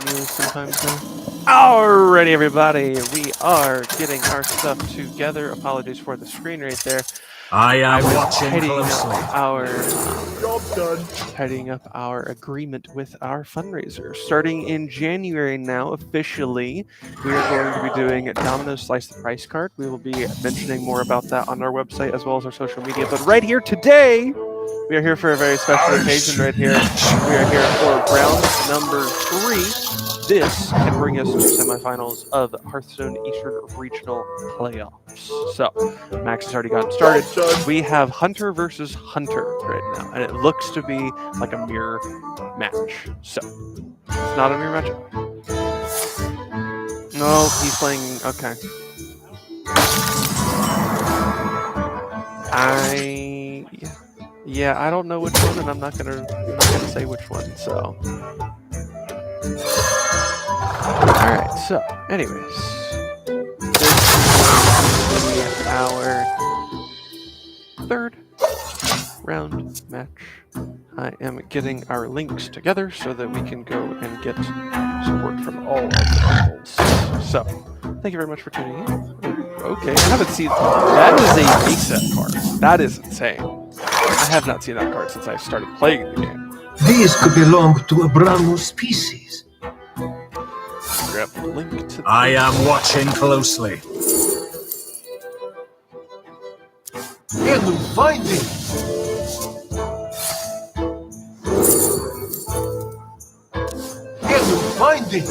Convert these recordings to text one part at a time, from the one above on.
news sometimes. Alrighty, everybody, we are getting our stuff together. Apologies for the screen right there. I am watching tidying up our agreement with our fundraiser. Starting in January now, officially, we are going to be doing Domino's Slice the Price card. We will be mentioning more about that on our website as well as our social media. But right here today, we are here for a very special occasion right here. We are here for round number 3. This can bring us to semifinals of Hearthstone Eastern Regional Playoffs. So, Max has already gotten started. We have Hunter versus Hunter right now, and it looks to be like a mirror match. So, it's not a mirror match. No, he's playing. Okay. Yeah, I don't know which one, and I'm not gonna say which one. So. Alright, so, anyways, this is our 3rd round match. I am getting our links together so that we can go and get support from all of the levels. So, thank you very much for tuning in. Okay, I haven't seen... That is a reset card. That is insane. I have not seen that card since I started playing the game. These could belong to a brand new species. Grab the link to I am watching closely. And finding. And finding.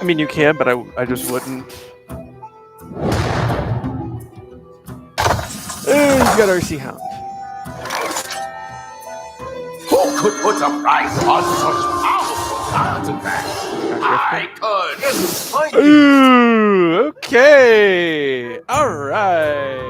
I mean, you can, but I just wouldn't. He's got RC Hound. Who could put a price on such powerful cards and back? I could. Ooh, okay. All right.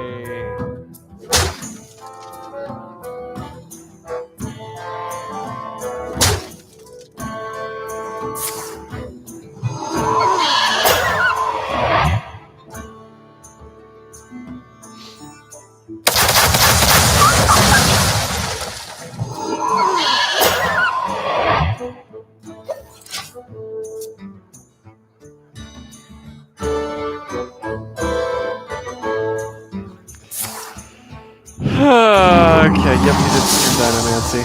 Okay, yep, he did some Dynamancy.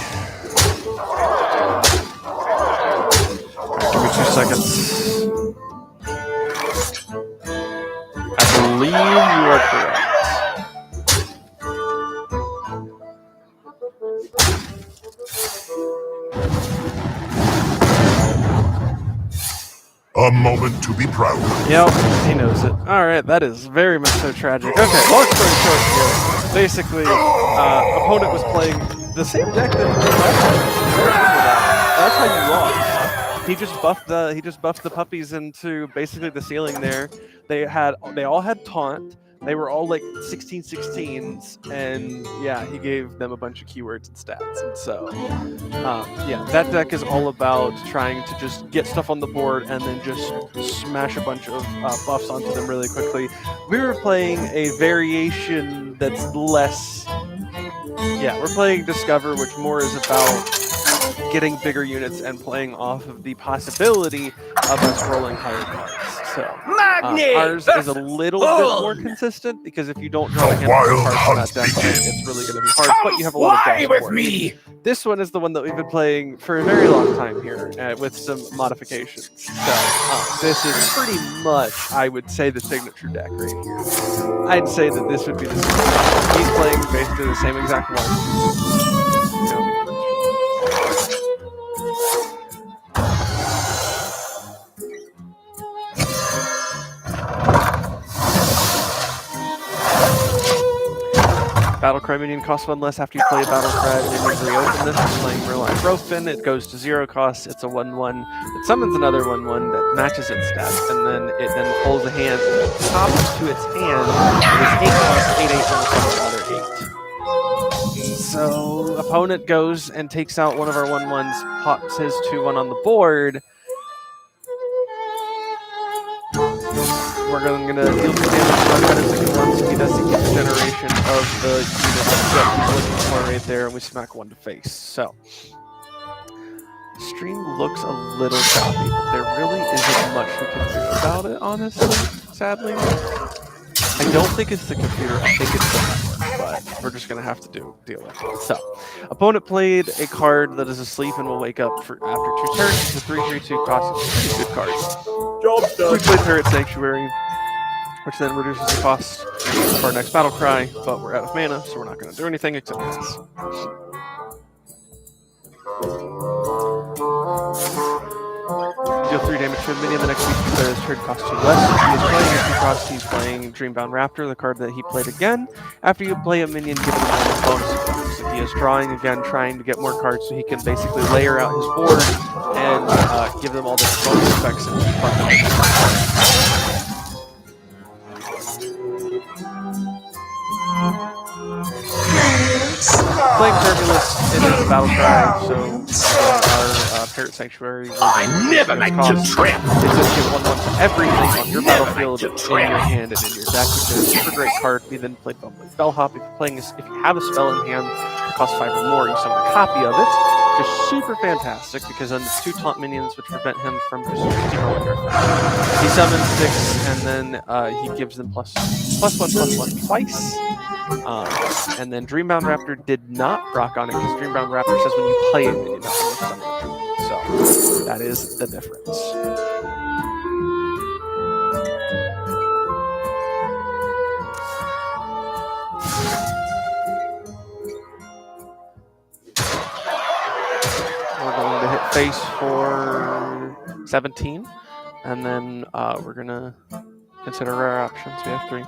Right, give me 2 seconds. I believe you are correct. A moment to be proud of. Yep, he knows it. Alright, that is very much so tragic. Okay, long story short here. Basically, opponent was playing the same deck that he did last time. That's how you lost. He just buffed the puppies into basically the ceiling there. They all had taunt. They were all like 16/16s, and yeah, he gave them a bunch of keywords and stats. And so, yeah, that deck is all about trying to just get stuff on the board and then just smash a bunch of buffs onto them really quickly. We were playing a variation that's less... Yeah, we're playing Discover, which more is about getting bigger units and playing off of the possibility of us rolling higher cards. So ours is a little bit more consistent because if you don't draw a handful of cards from that deck, it's really going to be hard. But you have a lot of draw with support. me. This one is the one that we've been playing for a very long time here with some modifications. So this is pretty much, I would say, the signature deck right here. I'd say that this would be the signature deck. He's playing basically the same exact one. Battle Cry minion costs 1 less after you play a Battle Cry minion. Reopen this. If playing Merlin Rofin, it goes to 0 costs. It's a 1/1. It summons another 1/1 that matches its stats, and then it pulls a hand top to its hand. It is 8 costs, 8/8, and summons another 8. So opponent goes and takes out one of our 1/1s, pops his 2/1 on the board. we're going to deal 2 damage to credits again once he does the generation of the unit that he's looking for right there, and we smack 1 to face. So, stream looks a little choppy, but there really isn't much we can do about it, honestly, sadly. I don't think it's the computer, I think it's the network, but we're just going to have to deal with it. So, opponent played a card that is asleep and will wake up after 2 turns. It's a 3/3/2 cost. Pretty good card. We played Turret Sanctuary, which then reduces the cost of our next battle cry, but we're out of mana, so we're not going to do anything except this. Deal 3 damage to a minion the next week because his turn costs 2 less. He is playing a 2-cost, he's playing Dreambound Raptor, the card that he played again. After you play a minion, give it a bonus effect. So he is drawing again, trying to get more cards so he can basically layer out his board and give them all the bonus effects and playing Turbulence, it is a battle cry, so our Parrot Sanctuary I never like to trip. It just gives 1/1 to everything on your battlefield, in your hand, and in your deck, which is a super great card. We then played Bumbling Bellhop. If you have a spell in hand that costs 5 or more, you summon a copy of it. Just super fantastic because then it's 2 taunt minions which prevent him from just steamrolling your effect. He summons 6 and then he gives them +1/+1 twice. And then Dreambound Raptor did not proc on it because Dreambound Raptor says when you play a minion, not when you summon it. So that is the difference. We're going to hit face for 17, and then we're going to consider rare options. We have 3.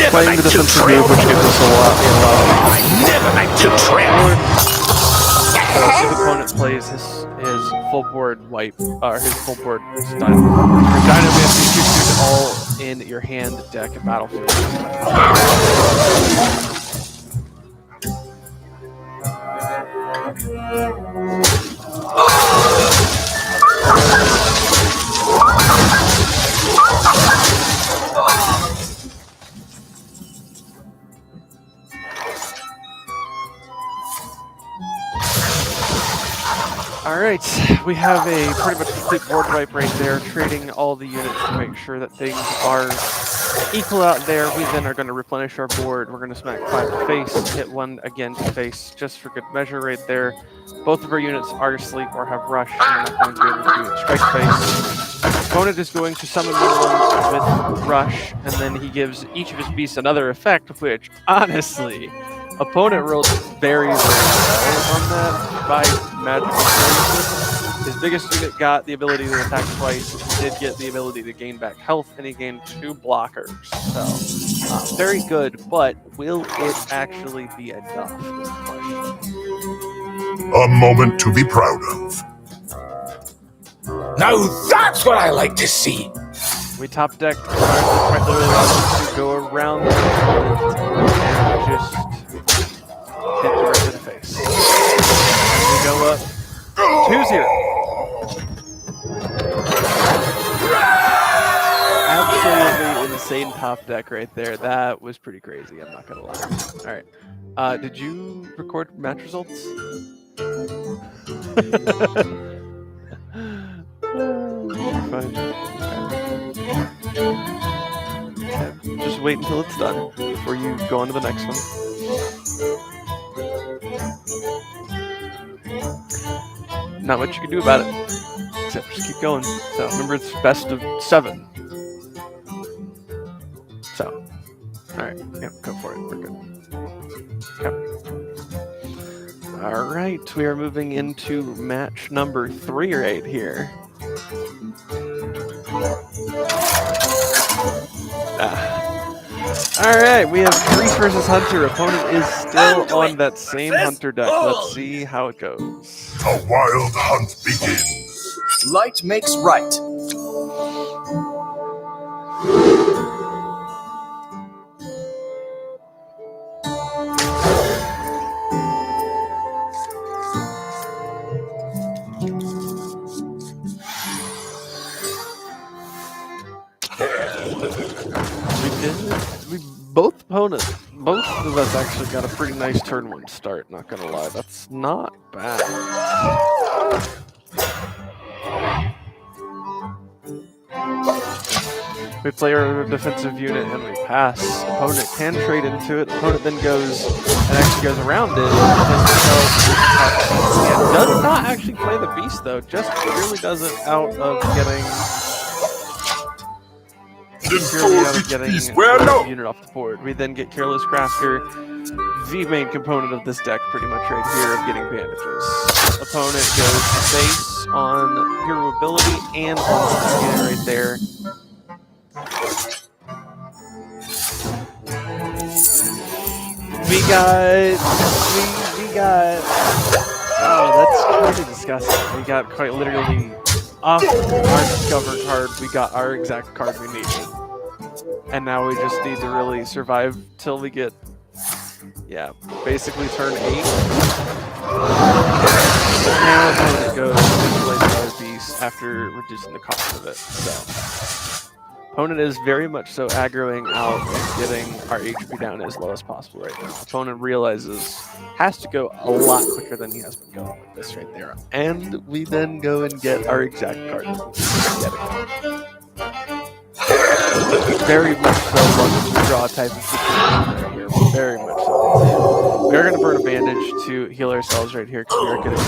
Playing the defensive move, which gives us a lot. I never like to trip. So if the opponent plays his full board wipe, or his full board stun, your Dynamax is all in your hand, deck, and battlefield. Alright, we have a pretty much complete board wipe right there, trading all the units to make sure that things are equal out there. We then are going to replenish our board. We're going to smack 5 to face, hit 1 again to face, just for good measure right there. Both of our units are asleep or have rushed, and we're not going to be able to strike face. Opponent is going to summon one with rush, and then he gives each of his beasts another effect, which, honestly, opponent rolled very, very well on that by magical phrases. His biggest unit got the ability to attack twice. He did get the ability to gain back health, and he gained 2 blockers. So, very good, but will it actually be enough? Is the question. A moment to be proud of. Now that's what I like to see. We top decked quite literally to go around the and just hit right to the face. And we go up 2-0. Absolutely insane top deck right there. That was pretty crazy, I'm not gonna lie. Alright. Did you record match results? Fine. Okay. Just wait until it's done before you go on to the next one. Not much you can do about it, except just keep going. So remember, it's best of 7. So, alright, yeah, go for it, we're good. Okay. Alright, we are moving into match number 3 right here. Alright, we have Priest versus Hunter. Opponent is still on that same Hunter deck. Let's see how it goes. The wild hunt begins. Light makes right. Both of us actually got a pretty nice turn one start, not gonna lie. That's not bad. We play our defensive unit and we pass. Opponent can trade into it. Opponent then goes and actually goes around it. And does not actually play the beast though, just purely does it out of getting a unit off the board. We then get Careless Crafter, the main component of this deck pretty much right here of getting bandages. Opponent goes base on hero ability and on the unit right there. We got oh, that's kind of disgusting. We got quite literally off our discover card, we got our exact card we needed. And now we just need to really survive till we get, yeah, basically turn 8. Now opponent goes and plays another beast after reducing the cost of it. So opponent is very much so aggroing out and getting our HP down as low as possible right now. Opponent realizes has to go a lot quicker than he has been going with this right there. And we then go and get our exact card. Very much so lucky to draw type of situation right here. Very much so. We're going to burn a bandage to heal ourselves right here because we are getting into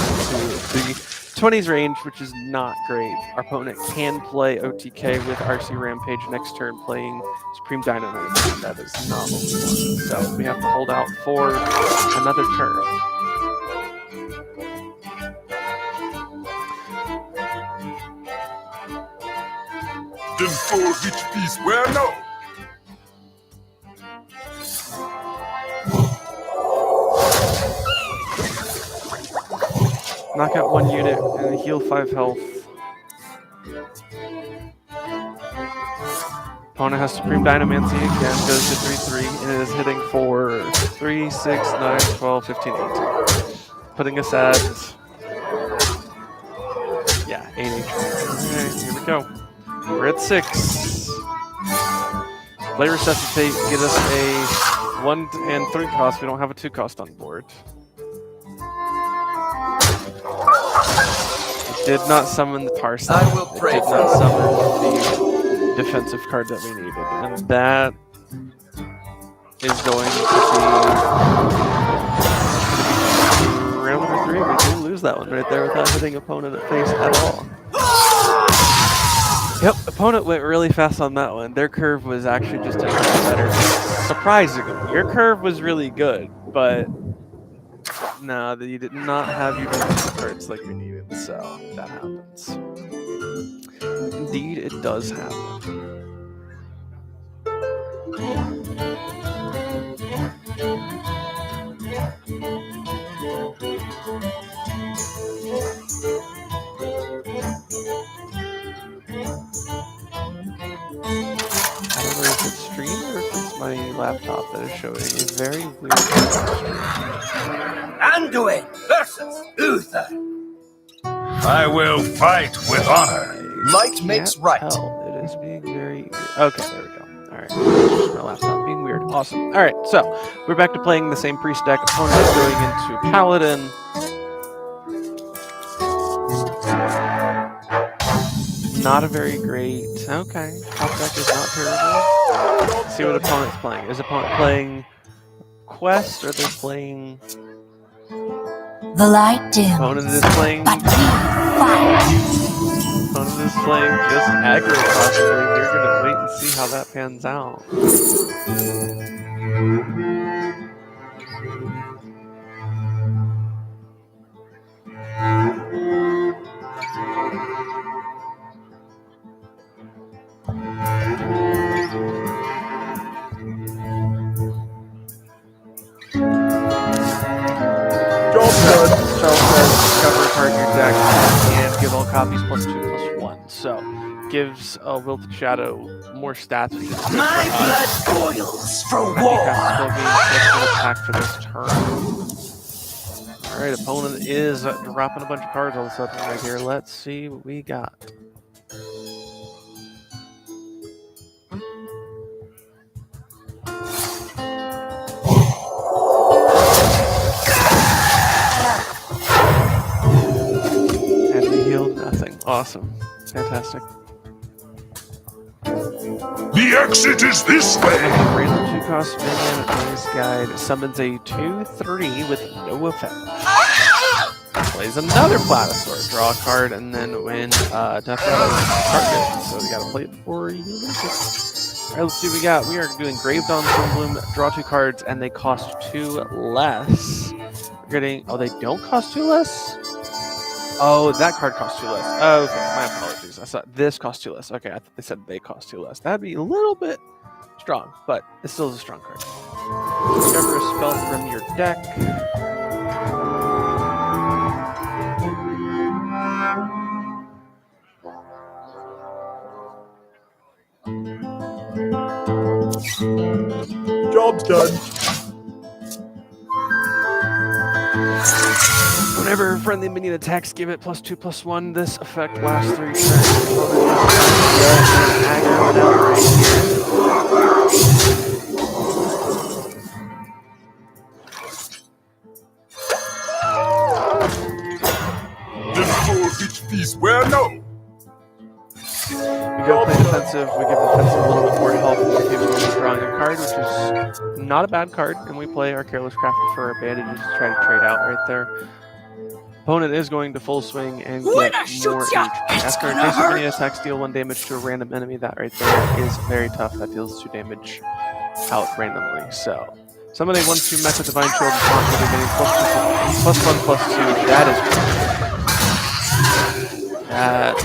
the 20s range, which is not great. Our opponent can play OTK with RC Rampage next turn, playing Supreme Dynamite. That is not what we want. So we have to hold out for another turn. Then for which piece where no? Knock out 1 unit and heal 5 health. Opponent has Supreme Dynamancy again, goes to 3-3, and it is hitting for 3, 6, 9, 12, 15, 18. Putting us at, yeah, 8 HP. Okay, here we go. We're at 6. Play Resuscitate, get us a 1 and 3 cost. We don't have a 2 cost on board. It did not summon the Parson. I will pray it did not summon the defensive card that we needed. And that is going to be round number 3. We do lose that one right there without hitting opponent at face at all. Yep, opponent went really fast on that one. Their curve was actually just a little better. Surprisingly, your curve was really good, but no, you did not have your defensive cards like we needed, so that happens. Indeed, it does happen. I don't know if it's stream or if it's my laptop that is showing a very weird stream. Anduin versus Uther. I will fight with honor. Light makes right. Tell. It is being very weird. Okay, there we go. Alright, just my laptop being weird. Awesome. Alright, so we're back to playing the same priest deck. Opponent is going into Paladin. Not a very great. Okay, top deck is not terrible. Let's see what opponent's playing. Is opponent playing Quest or are they playing? The light dims, Opponent is playing. but we fight. Opponent is playing just aggro possibly. We're gonna wait and see how that pans out. +2/+1. So gives Wilted Shadow more stats. Which is good My for us. blood boils for I think war. that's still being pushed to attack for this turn. Alright, opponent is dropping a bunch of cards all of a sudden right here. Let's see what we got. And we healed nothing. Awesome. Fantastic. The exit is this way. Random 2-cost minion, Maze Guide, summons a 2/3 with no effect. Plays another Platosaur, draw a card, and then win definitely target. So we gotta play it before you lose it. Alright, let's see what we got. We are doing Grave Dawn Sunbloom, draw 2 cards, and they cost 2 less. We're getting, oh, they don't cost 2 less? Oh, that card costs 2 less. Oh, okay, my apologies. I thought this cost 2 less. Okay, I thought they said they cost 2 less. That'd be a little bit strong, but it still is a strong card. Discover a spell from your deck. Job's done. Whenever a friendly minion attacks, give it +2/+1. This effect lasts 3 turns. Aggro it out right Then forfeit peace where no. We go play defensive. We give defensive a little bit more help. We give them drawing a card, which is not a bad card, and we play our Careless Crafter for our bandages to try to trade out right there. Opponent is going to full swing and get more HP. After a basic minion attacks, deal 1 damage to a random enemy. That right there is very tough. That deals 2 damage out randomly. So, somebody 1/2 mech with Divine Shield and Taunt, they're getting +1/+2. That is that.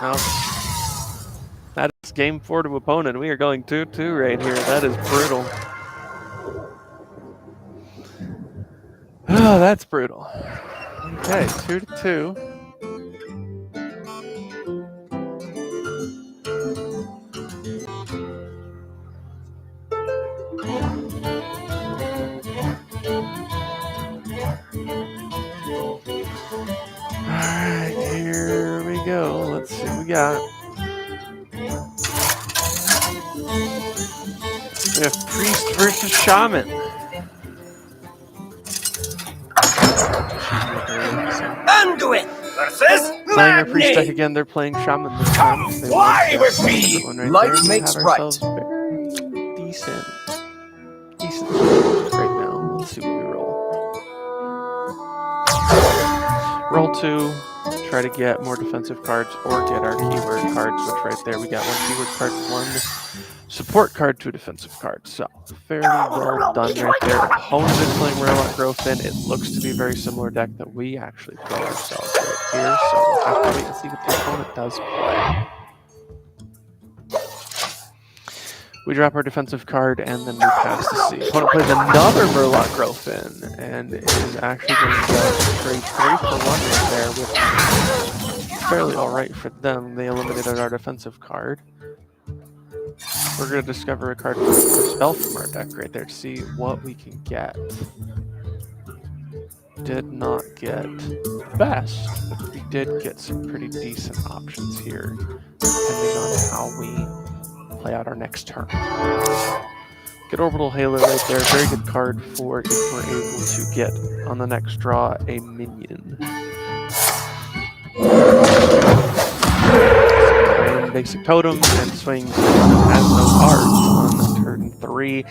Well, that is game 4 to opponent. We are going 2-2 right here. That is brutal. Oh, that's brutal. Okay, 2-2. Alright, here we go. Let's see what we got. We have Priest versus Shaman. Anduin versus Playing our Priest deck Magni. again, they're playing Shaman this time. They fly like with that me. one right Light there. We makes have right. ourselves very decent scores right now. Let's see what we roll. Roll 2, try to get more defensive cards or get our keyword cards, which right there we got 1 keyword card, 1 support card, 2 defensive cards. So fairly well done right there. Opponent is playing Murloc Growthin. It looks to be a very similar deck that we actually play ourselves right here. So we'll have to wait and see what the opponent does play. We drop our defensive card and then we pass the sea. Opponent plays another Murloc Growthin and is actually going to trade 3 for 1 right there, which is fairly alright for them. They eliminated our defensive card. We're going to discover a card or spell from our deck right there to see what we can get. Did not get the best, but we did get some pretty decent options here, depending on how we play out our next turn. Good Orbital Halo right there. Very good card for if we're able to get on the next draw a minion. Basic Totem and swings has no cards on turn 3.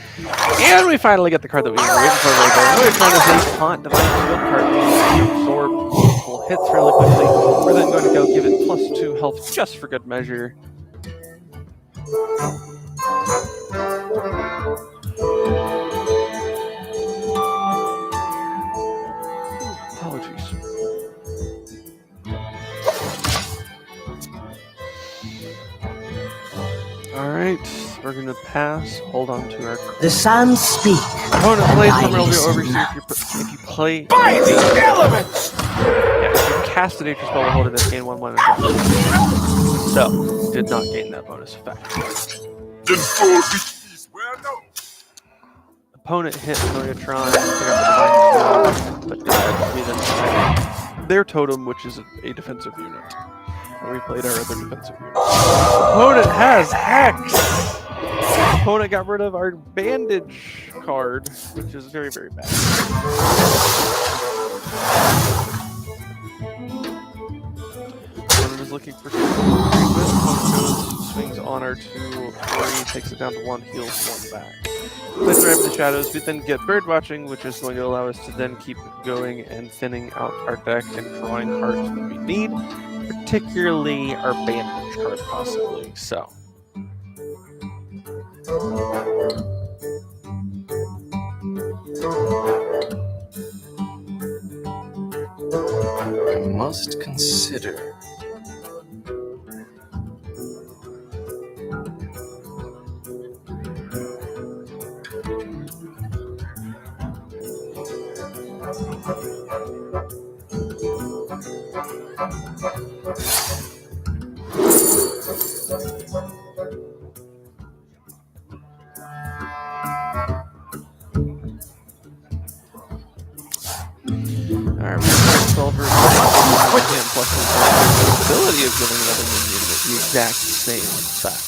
And we finally get the card that we were waiting for right there. We're trying to say Taunt Divine Shield card. We absorb multiple hits fairly quickly. We're then going to go give it +2 health just for good measure. Apologies. Alright, We're gonna pass. Hold on to our. The sands speak. Opponent and plays I somewhere over listen here. now. If you play. By the elements! Yeah, if you cast a nature spell while holding this, gain 1/1 and so did not gain that bonus effect. Then for which piece where now? Opponent hit Milliotron, pick up the Divine Shield, but died. We then played their totem, which is a defensive unit. And we played our other defensive unit. Opponent has Hex! Opponent got rid of our bandage card, which is very, very bad. Opponent is looking for some treatment. Opponent goes, swings on our 2/3, takes it down to 1, heals 1 back. Let's ramp the shadows. We then get bird watching, which is going to allow us to then keep going and thinning out our deck and drawing cards that we need, particularly our bandage card, possibly. So. I must consider. Alright, we're going to solve and plus the ability of giving another minion with the exact same effect.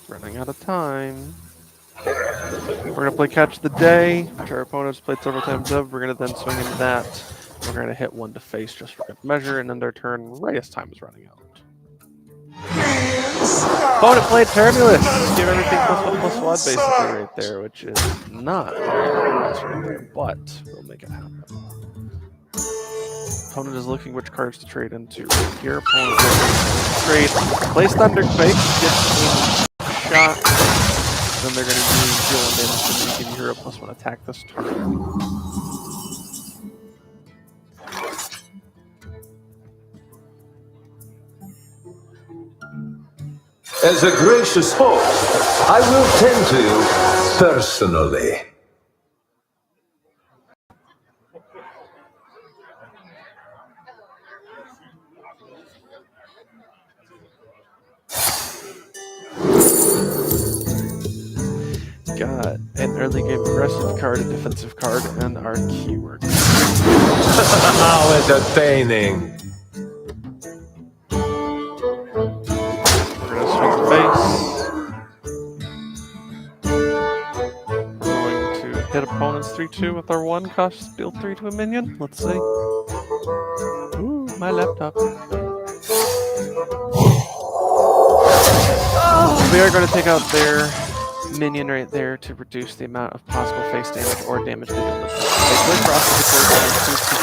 Running out of time. We're going to play Catch the Day, which our opponents played several times of. We're going to then swing into that. We're going to hit 1 to face just for good measure, and end our turn right as time is running out. Opponent played Turbulence. Give everything +1/+1 basically right there, which is not very nice right there, but we'll make it happen. Opponent is looking which cards to trade into right here. Opponent trade, plays Thunderquake, gets a shot. Then they're going to use deal 1 damage to make a hero +1 attack this turn. As a gracious host, I will tend to you personally. Got an early game aggressive card, a defensive card, and our keyword. How entertaining! We're going to swing the face. We're going to hit opponents 3/2 with our 1 cost, deal 3 to a minion. Let's see. Ooh, my laptop. We are going to take out their minion right there to reduce the amount of possible face damage or damage they do on the opponent. They play cross the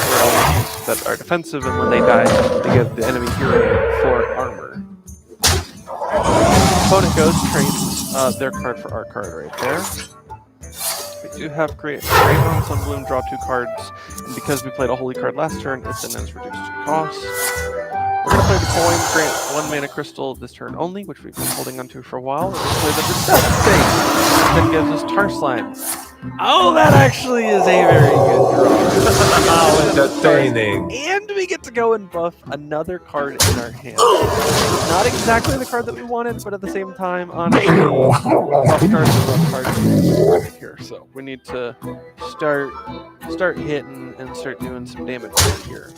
4 elements that are defensive, and when they die, they give the enemy hero 4 armor. Opponent goes, trades their card for our card right there. We do have Great on Sunbloom, draw 2 cards, and because we played a holy card last turn, it then is reduced to cost. We're going to play the coin, grant 1 mana crystal this turn only, which we've been holding onto for a while. We're going to play the Deceptive Thing, that gives us Tar Slime. Oh, that actually is a very good draw. How entertaining! And we get to go and buff another card in our hand. Not exactly the card that we wanted, but at the same time, honestly, buff cards here. So we need to start hitting and start doing some damage right here.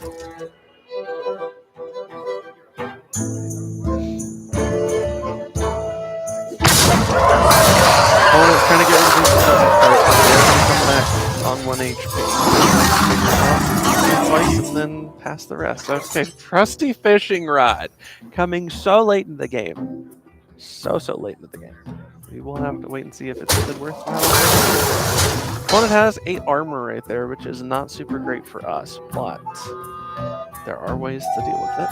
Opponent's trying to get rid of these come back on 1 HP. Twice and then pass the rest. Okay, Trusty Fishing Rod coming so late in the game. So late in the game. We will have to wait and see if it's been worthwhile. Opponent has 8 armor right there, which is not super great for us, but there are ways to deal with it.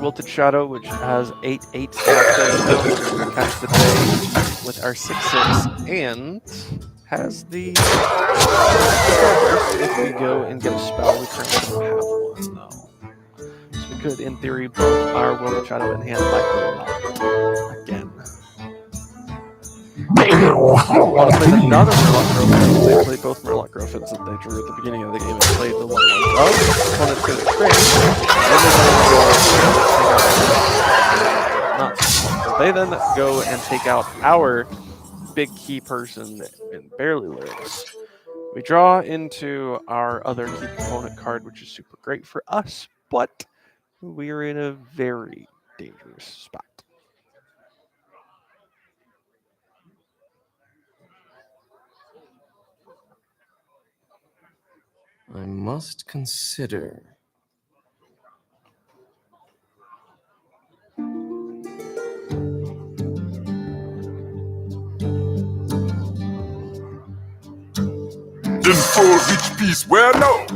Wilted Shadow, which has 8/8 stats, catch the day with our 6/6, and has the if we go and get a spell. We currently don't have one though, so we could, in theory, put our Wilted Shadow in hand like again. Want to play another Murloc Griffin? They played both Murloc Griffins that they drew at the beginning of the game and played the 1/1. Oh, opponent's going to experience. They then go and take out our big key person and barely lose. We draw into our other key component card, which is super great for us, but we're in a very dangerous spot. I must consider. Then for which piece where no?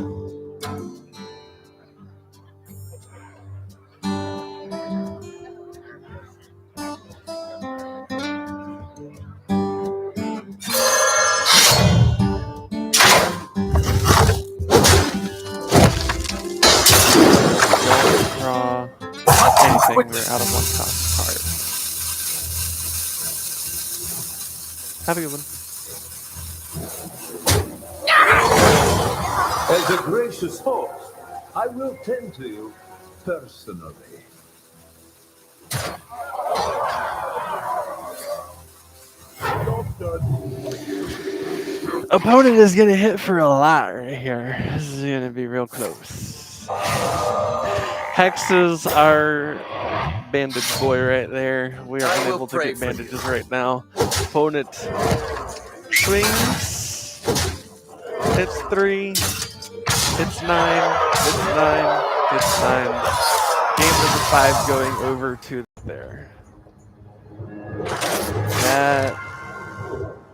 Draw anything, we're out of one cost card. Have a good one. As a gracious host, I will tend to you personally. Opponent is going to hit for a lot right here. This is going to be real close. Hex is our bandage boy right there. We are unable to get bandages right now. Opponent swings. Hits 3. Hits 9. Hits 9. Hits 9. Game number 5 going over to there.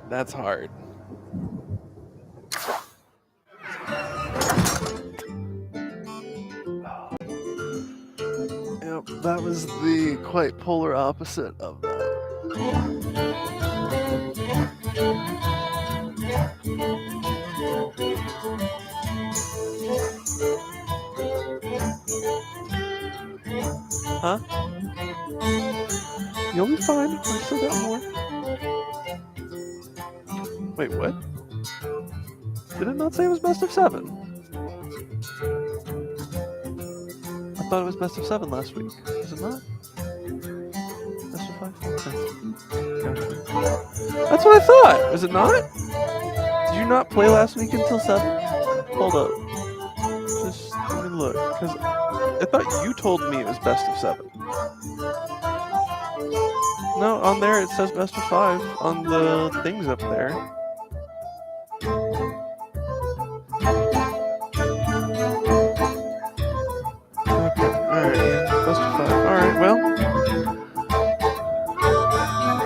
That's hard. Yep, that was the quite polar opposite of that. Huh? You'll be fine. I still got more. Wait, what? Did it not say it was best of 7? I thought it was best of 7 last week. Is it not? Best of 5? Okay. Gotcha. That's what I thought! Is it not? Did you not play last week until 7? Hold up. Just let me look. Because I thought you told me it was best of 7. No, on there it says best of 5 on the things up there. Okay, alright, best of 5. Alright, well.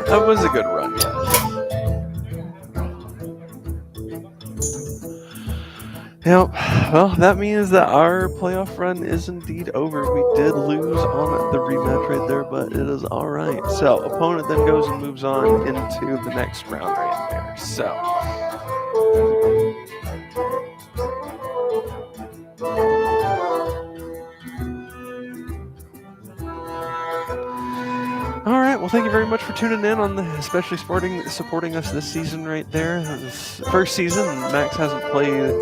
That was a good run, yes. Yep. Well, that means that our playoff run is indeed over. We did lose on the rematch right there, but it is all right. So, opponent then goes and moves on into the next round right there. So, all right. Well, thank you very much for tuning in on especially supporting us this season right there. This first season, Max hasn't played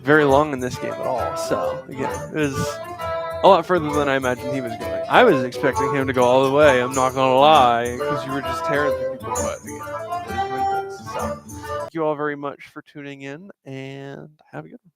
very long in this game at all. So, again, it was a lot further than I imagined he was going. I was expecting him to go all the way, I'm not going to lie, because you were just tearing through people. But again, so, thank you all very much for tuning in, and have a good one.